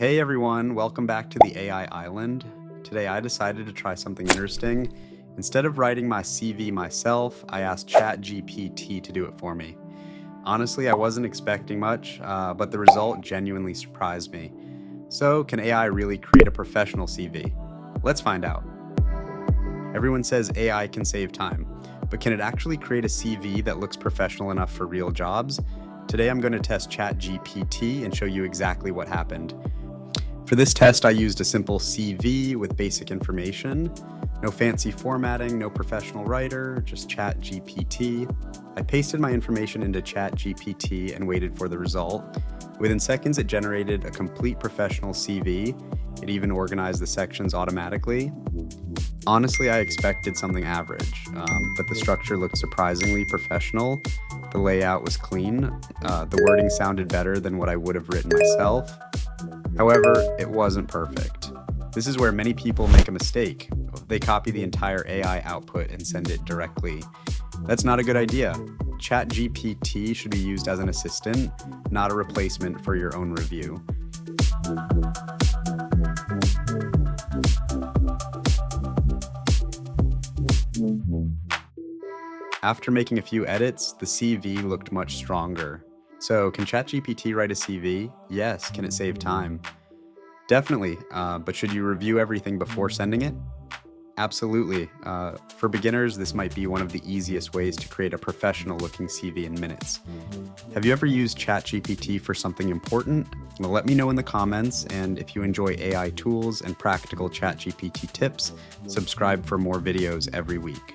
Hey everyone, welcome back to the AI Island. Today I decided to try something interesting. Instead of writing my CV myself, I asked ChatGPT to do it for me. Honestly, I wasn't expecting much, but the result genuinely surprised me. So, can AI really create a professional CV? Let's find out. Everyone says AI can save time, but can it actually create a CV that looks professional enough for real jobs? Today I'm going to test ChatGPT and show you exactly what happened. For this test, I used a simple CV with basic information. No fancy formatting, no professional writer, just ChatGPT. I pasted my information into ChatGPT and waited for the result. Within seconds, it generated a complete professional CV. It even organized the sections automatically. Honestly, I expected something average, but the structure looked surprisingly professional. The layout was clean. The wording sounded better than what I would have written myself. However, it wasn't perfect. This is where many people make a mistake. They copy the entire AI output and send it directly. That's not a good idea. ChatGPT should be used as an assistant, not a replacement for your own review. After making a few edits, the CV looked much stronger. So, can ChatGPT write a CV? Yes. Can it save time? Definitely, but should you review everything before sending it? Absolutely. For beginners, this might be one of the easiest ways to create a professional-looking CV in minutes. Have you ever used ChatGPT for something important? Well, let me know in the comments, and if you enjoy AI tools and practical ChatGPT tips, subscribe for more videos every week.